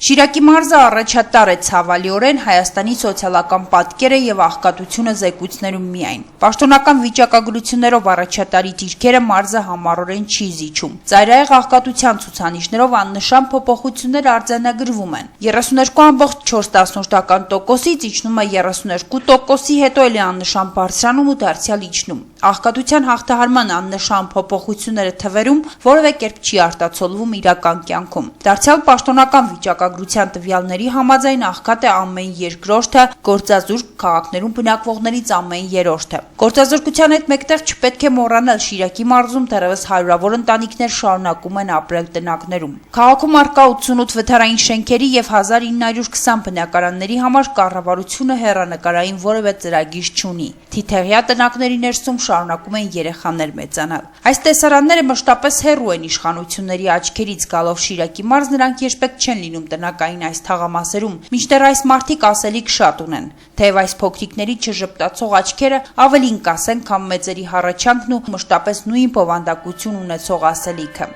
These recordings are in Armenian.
Շիրակի մարզը առաջատար է ցավալիորեն Հայաստանի սոցիալական պատկերը եւ աղքատությունը զեկույցներում միայն։ Պաշտոնական վիճակագրություններով առաջատարի դիրքերը մարզը համառորեն չի զիջում։ Ծայրահեղ աղքատության ցուցանիշներով աննշան փոփոխություններ արձանագրվում են։ 32.4%-ից իջնում է 32%-ի, հետո էլի աննշան բարձրանում ու դարձյալ իջնում։ Աղքատության հաղթահարման աննշան փոփոխությունները թվերում որևէ կերպ չի արտացոլվում իրական կյանքում։ Դարձյալ պաշտոնական վիճակագրության տվյալների համաձայն աղքատ է ամեն երկրորդը, գործազուրկ քաղաքներում բնակվողներից ամեն երրորդը։ Գործազուրկության հետ մեկտեղ չպետք է մոռանալ Շիրակի մարզում դեռևս հարյուրավոր ընտանիքներ շարունակում են ապրել տնակներում։ Քաղաքում առկա 88 վթարային շենքերի եւ 1920 բնակարանների համար կառավարությունը հեռանկարային որևէ ծրագիր չունի։ Թիթեղյա տնակների ներսում շարունակում են երեխաներ մեծանալ։ Այս տեսարանները մշտապես հեռու են իշխանությունների աչքերից գալով Շիրակի մարզ, նրանք երբեք չեն լինում տնակային այս թաղամասերում, մինչդեռ այս մարդիկ ասելիք շատ ունեն, թեև այս փոքրիկների չժպտացող աչքերը ավելին կասեն, քան մեծերի հառաչանքն ու մշտապես նույն բովանդակություն ունեցող ասելիքը։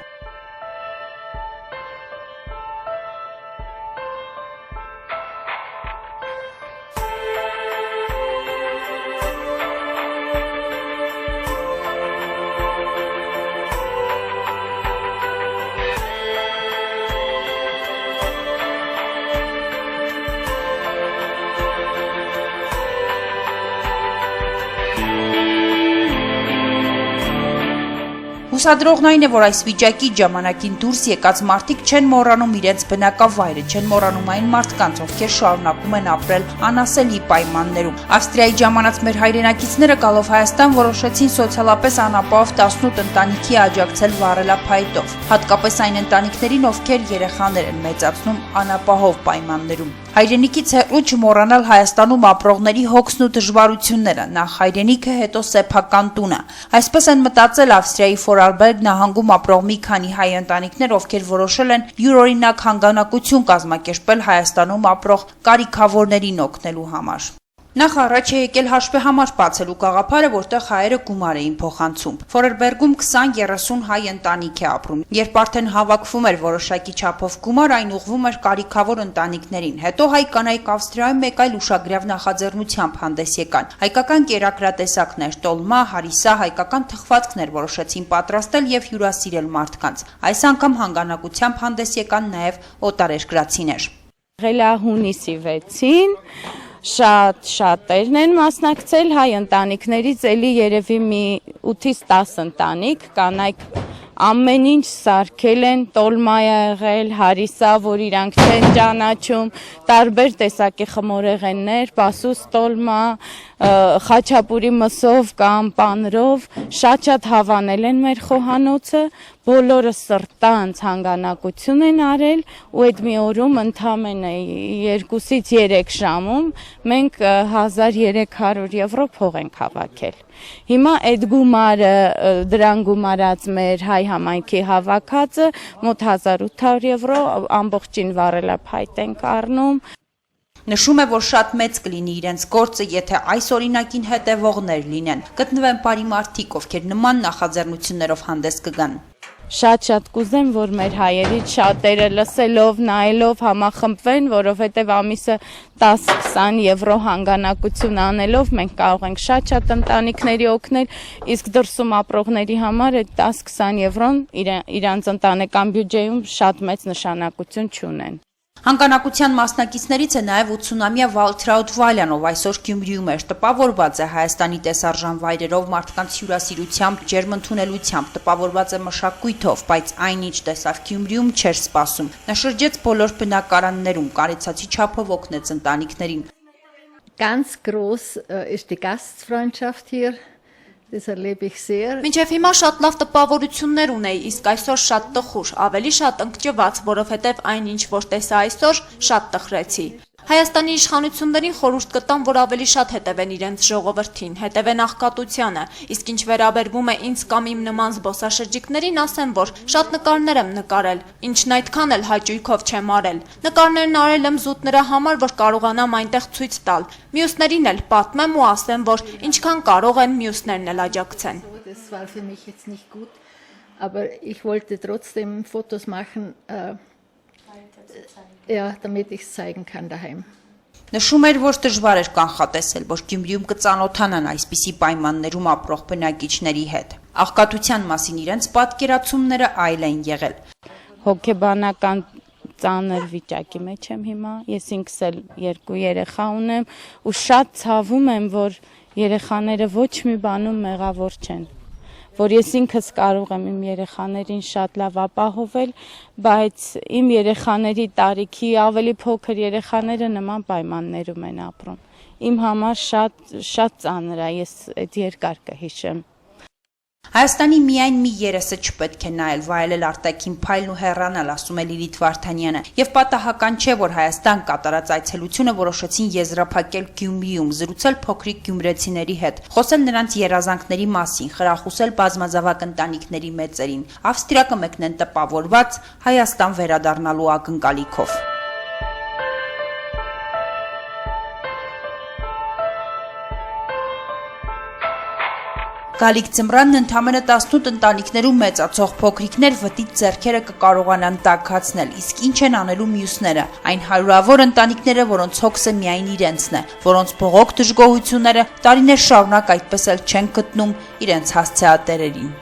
Հուսադրողն այն է, որ այս վիճակի ժամանակին դուրս եկած մարդիկ չեն մոռանում իրենց բնակավայրը, չեն մոռանում այն մարդկանց, ովքեր շարունակում են ապրել անասելի պայմաններում։ Ավստրիայի ժամանած մեր հայրենակիցները գալով Հայաստան որոշեցին սոցիալապես անապահով 18 ընտանիքի աջակցել վառելափայտով, հատկապես այն ընտանիքներին, ովքեր երեխաներ են մեծացնում անապահով պայմաններում։ Հայրենիքից հեռու չմոռանալ Հայաստանում ապրողների հոգսն ու դժվարությունները, նախ հայրենիքը, հետո սեփական տունը։ Այսպես են մտածել Ավստրիայի Ֆորարբերգ նահանգում ապրող մի քանի հայ ընտանիքներ, ովքեր որոշել են յուրօրինակ հանգանակություն կազմակերպել Հայաստանում ապրող կարիքավորներին օգնելու համար։ Նախ առաջ է եկել հաշվեհամար բացելու գաղափարը, որտեղ հայերը գումար էին փոխանցում։ Ֆորարբերգում 20-30 հայ ընտանիք է ապրում։ Երբ արդեն հավաքվում էր որոշակի չափով գումար, այն ուղղվում էր կարիքավոր ընտանիքներին։ Հետո հայ կանայք Ավստրիայում մեկ այլ ուշագրավ նախաձեռնությամբ հանդես եկան։ Հայկական կերակրատեսակներ, տոլմա, հարիսա, հայկական թխվածքներ որոշեցին պատրաստել եւ հյուրասիրել մարդկանց։ Այս անգամ հանգանակությամբ հանդես եկան նաեւ օտարերկրացիներ։ Հունիսի 6-ին շատ շատերն են մասնակցել հայ ընտանիքներից, էլի երևի մի 8-ից 10 ընտանիք, կանայք ամեն ինչ սարքել են, տոլմա եղել, հարիսա, որ իրանք չեն ճանաչում, տարբեր տեսակի խմորեղեններ, պասուս տոլմա, խաչապուրի մսով կամ պանրով, շատ հավանել են մեր խոհանոցը, բոլորը սրտանց հանգանակություն են արել ու այդ մի օրում ընդամենը 2-ից 3 ժամում մենք 1300 եվրո փող ենք հավաքել։ Հիմա այդ գումարը, դրան գումարած մեր հայ համայնքի հավաքածը մոտ 1800 եվրո ամբողջին վառելափայտ ենք առնում։ Նշում է, որ շատ մեծ կլինի իրենց գործը, եթե այս օրինակին հետևողներ լինեն, գտնվեն բարի մարդիկ, ովքեր նման նախաձեռնություններով հանդես կգան։ Շատ կուզեմ, որ մեր հայերից շատերը լսելով, նայելով համախմբվեն, որովհետև ամիսը 10-20 եվրո հանգանակություն անելով մենք կարող ենք շատ ընտանիքների օգնել, իսկ դրսում ապրողների համար այդ 10-20 եվրոն իրանց ընտանեկան բյուջեում շատ մեծ նշանակություն չունեն։ Հանգանակության մասնակիցներից է նաև 80-ամյա Վալթրաուտ Վալյանով, այսօր Գյումրիում էր, տպավորված է Հայաստանի տեսարժան վայրերով, մարդկանց հյուրասիրությամբ, ջերմ ընդունելությամբ, տպավորված է մշակույթով, բայց այնինչ տեսավ Գյումրիում չէր սպասում։ Նա շրջեց բոլոր բնակարաններում, կարեցացի չափով օգնեց ընտանիքներին։ Ganz groß ist die Gastfreundschaft hier. Մինչև հիմա շատ լավ տպավորություններ ունեի, իսկ այսօր շատ տխուր, ավելի շատ ընկճված, որովհետև այն ինչ որ տեսա այսօր, շատ տխրեցի։ Հայաստանի իշխանություններին խորհուրդ կտամ, որ ավելի շատ հետևեն իրենց ժողովրդին, հետևեն աղքատությանը, իսկ ինչ վերաբերվում է ինձ կամ իմ նման զբոսաշրջիկներին, ասեմ, որ շատ նկարներ եմ նկարել, ինչն այդքան էլ հաճույքով չեմ արել։ Նկարներն արել եմ զուտ նրա համար, որ կարողանամ այնտեղ ցույց տալ։ Մյուսներին էլ պատմեմ ու ասեմ, որ ինչքան կարող են մյուսներն էլ աջակցեն։ Aber ich wollte trotzdem Fotos machen. ja, damit ich es zeigen kann daheim. Նշում էր, որ դժվար էր կանխատեսել, որ Գյումրիում կծանոթանան այսպիսի պայմաններում ապրող բնակիչների հետ։ Աղքատության մասին իրենց պատկերացումները այլ են եղել։ Հոգեբանական ծանր վիճակի մեջ եմ հիմա, ես ինքս էլ 2 երեխա ունեմ ու շատ ցավում եմ, որ երեխաները ոչ մի բանում մեղավոր չեն, որ ես ինքս կարող եմ իմ երեխաներին շատ լավ ապահովել, բայց իմ երեխաների տարիքի ավելի փոքր երեխաները նման պայմաններում են ապրում։ Իմ համար շատ ծանր է, ես այդ երկար կհիշեմ։ Հայաստանի միայն մի երեսը չպետք է նայել, վայելել արտաքին փայլն ու հեռանալ, ասում է Լիլիթ Վարդանյանը։ Եվ պատահական չէ, որ Հայաստան կատարած այցելությունը որոշեցին եզրափակել Գյումրիում, զրուցել փոքրիկ գյումրեցիների հետ, խոսել նրանց երազանքների մասին, խրախուսել բազմազավակ ընտանիքների մեծերին։ Ավստրիա կմեկնեն տպավորված Հայաստան վերադառնալու ակնկալիքով։ Գալիք ձմռանն ընդամենը 18 ընտանիքներում մեծացող փոքրիկներ վտից ձեռքերը կկարողանան տաքացնել, իսկ ինչ են անելու մյուսները, այն հարյուրավոր ընտանիքները, որոնց հոգսը միայն իրենցն է, որոնց բողոք դժգոհությունները տարիներ շարունակ այդպես էլ չեն գտնում իրենց հասցեատերերին։